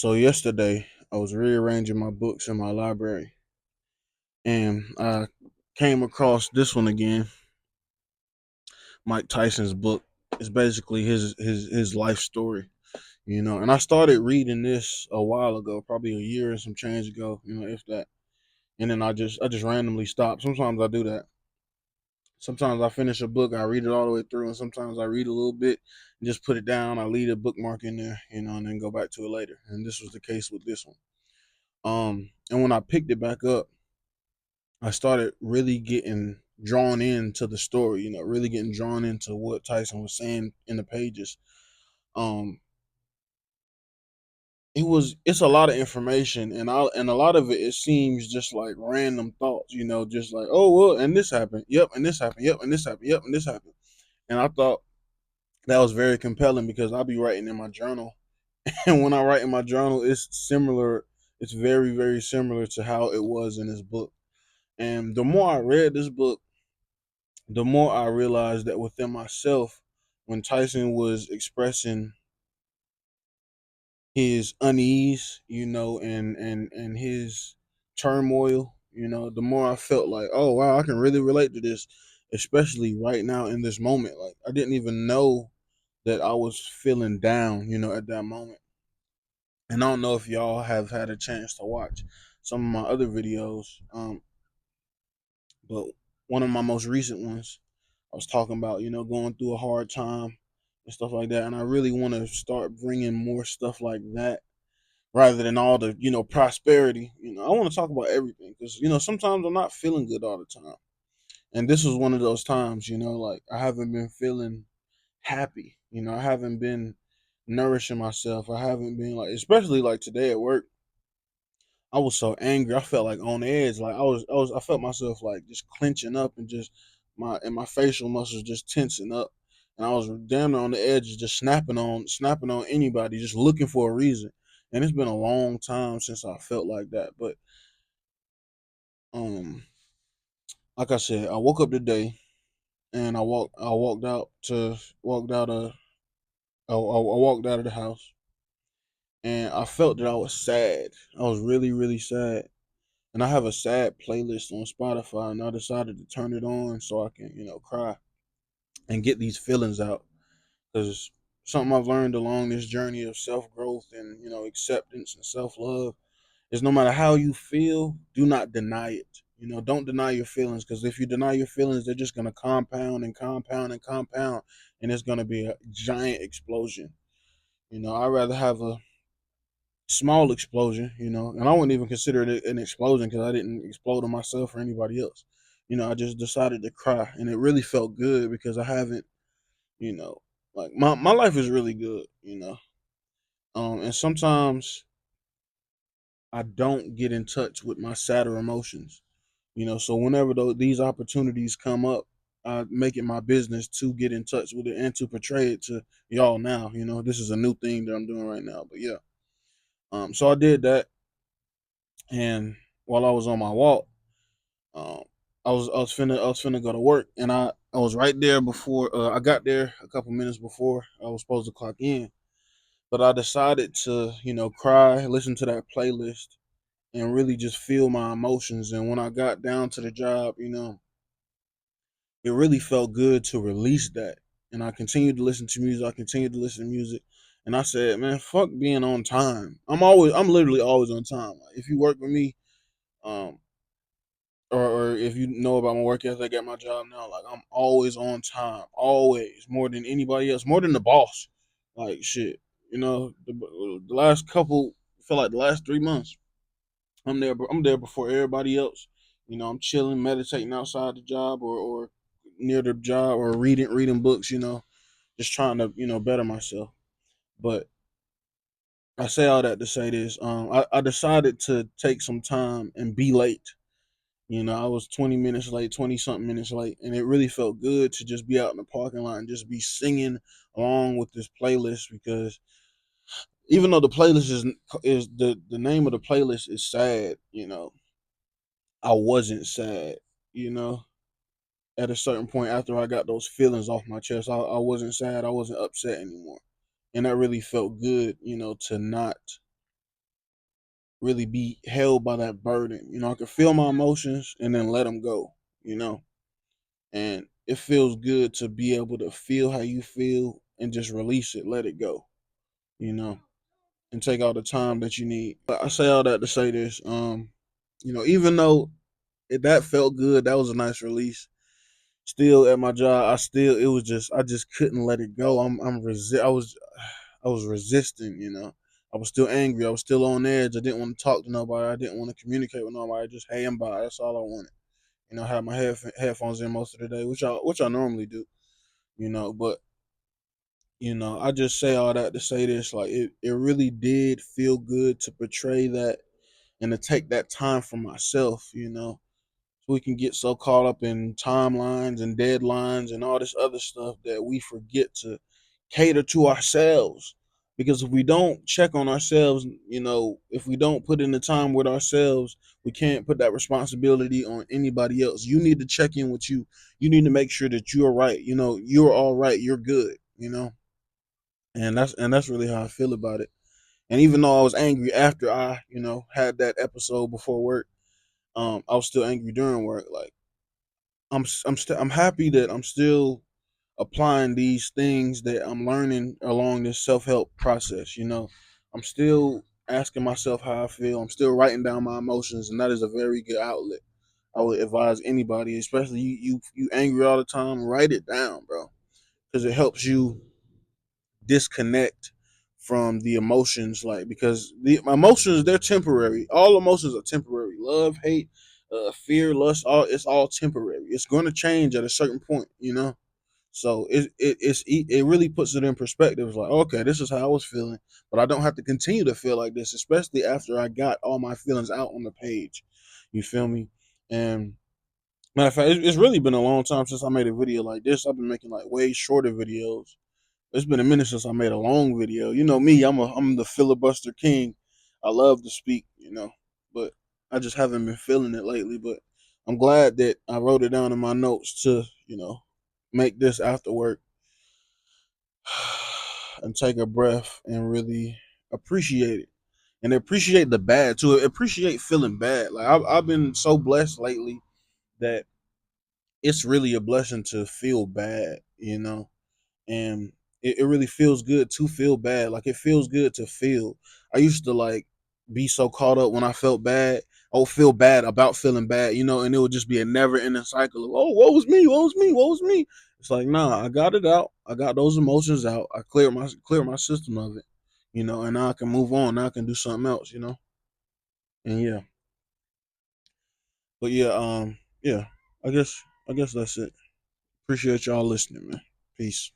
So yesterday, I was rearranging my books in my library, and I came across this one again. Mike Tyson's book. It's basically his life story, And I started reading this a while ago, probably a year and some change ago, if that. And then I just randomly stopped. Sometimes I do that. Sometimes I finish a book, I read it all the way through, and sometimes I read a little bit and just put it down. I leave a bookmark in there, and then go back to it later. And this was the case with this one. And when I picked it back up, I started really getting drawn into the story, really getting drawn into what Tyson was saying in the pages. Um, it's a lot of information, and a lot of it seems just like random thoughts, just like, oh well, and this happened, yep, and this happened, yep, and this happened, yep, and this happened. And I thought that was very compelling because I'll be writing in my journal, and when I write in my journal, it's similar. It's very, very similar to how it was in this book. And the more I read this book, the more I realized that within myself, when Tyson was expressing his unease, and his turmoil, the more I felt like, oh wow, I can really relate to this, especially right now in this moment. Like I didn't even know that I was feeling down, at that moment. And I don't know if y'all have had a chance to watch some of my other videos, but one of my most recent ones, I was talking about, going through a hard time and stuff like that. And I really want to start bringing more stuff like that rather than all the, prosperity. I want to talk about everything because, sometimes I'm not feeling good all the time. And this was one of those times, like I haven't been feeling happy. I haven't been nourishing myself. I haven't been like, especially like today at work. I was so angry. I felt like on edge. Like I felt myself like just clenching up and just my facial muscles just tensing up. And I was damn near on the edge, just snapping on anybody, just looking for a reason. And it's been a long time since I felt like that. But um, like I said, I woke up today and I walked out of the house and I felt that I was sad. I was really, really sad. And I have a sad playlist on Spotify, and I decided to turn it on so I can, cry and get these feelings out. Because something I've learned along this journey of self growth and, acceptance and self love is no matter how you feel, do not deny it. Don't deny your feelings because if you deny your feelings, they're just going to compound and compound and compound, and it's going to be a giant explosion. I'd rather have a small explosion, and I wouldn't even consider it an explosion because I didn't explode on myself or anybody else. I just decided to cry, and it really felt good because I haven't, you know, like my life is really good, and sometimes I don't get in touch with my sadder emotions, So whenever these opportunities come up, I make it my business to get in touch with it and to portray it to y'all now. This is a new thing that I'm doing right now, but yeah. So I did that, and while I was on my walk, Um, I was finna go to work, and I was right there before I got there a couple minutes before I was supposed to clock in. But I decided to, cry, listen to that playlist, and really just feel my emotions. And when I got down to the job, it really felt good to release that. And I continued to listen to music. I continued to listen to music, and I said, "Man, fuck being on time. I'm literally always on time. Like, if you work with me, um, or if you know about my work ethic at my job now, like I'm always on time, always more than anybody else, more than the boss. Like shit, the last couple, feel like the last 3 months, I'm there. I'm there before everybody else. I'm chilling, meditating outside the job or near the job or reading books. Just trying to better myself. But I say all that to say this. I decided to take some time and be late. I was 20 minutes late, 20 something minutes late, and it really felt good to just be out in the parking lot and just be singing along with this playlist because even though the playlist is the name of the playlist is sad, I wasn't sad, you know. At a certain point after I got those feelings off my chest, I wasn't sad, I wasn't upset anymore. And that really felt good, to not really be held by that burden. I can feel my emotions and then let them go, you know, and it feels good to be able to feel how you feel and just release it, let it go, you know, and take all the time that you need. But I say all that to say this, even though that felt good, that was a nice release. Still at my job, it was just I just couldn't let it go. I was resisting, I was still angry. I was still on edge. I didn't want to talk to nobody. I didn't want to communicate with nobody. Just hey and bye. That's all I wanted. Have my headphones in most of the day, which I normally do. But I just say all that to say this. Like it really did feel good to portray that and to take that time for myself. So we can get so caught up in timelines and deadlines and all this other stuff that we forget to cater to ourselves. Because if we don't check on ourselves, if we don't put in the time with ourselves, we can't put that responsibility on anybody else. You need to check in with you. You need to make sure that you're right. You're all right. You're good. And that's really how I feel about it. And even though I was angry after I, had that episode before work, I was still angry during work. Like I'm happy that I'm still applying these things that I'm learning along this self-help process. I'm still asking myself how I feel. I'm still writing down my emotions, and that is a very good outlet. I would advise anybody, especially you angry all the time, write it down, bro, because it helps you disconnect from the emotions. Like, because the emotions, they're temporary. All emotions are temporary. Love, hate, fear, lust, it's all temporary. It's going to change at a certain point. So it really puts it in perspective. It's like, okay, this is how I was feeling, but I don't have to continue to feel like this, especially after I got all my feelings out on the page. You feel me? And matter of fact, it's really been a long time since I made a video like this. I've been making like way shorter videos. It's been a minute since I made a long video. You know me, I'm the filibuster king. I love to speak, but I just haven't been feeling it lately. But I'm glad that I wrote it down in my notes to, make this after work and take a breath and really appreciate it. And appreciate the bad too. Appreciate feeling bad. Like I've been so blessed lately that it's really a blessing to feel bad. And it really feels good to feel bad. Like it feels good to feel. I used to like be so caught up when I felt bad. I would feel bad about feeling bad, and it would just be a never ending cycle of, oh, what was me? What was me? What was me? It's like, nah, I got it out. I got those emotions out. I cleared my system of it, and now I can move on. Now I can do something else. And yeah. But yeah, I guess that's it. Appreciate y'all listening, man. Peace.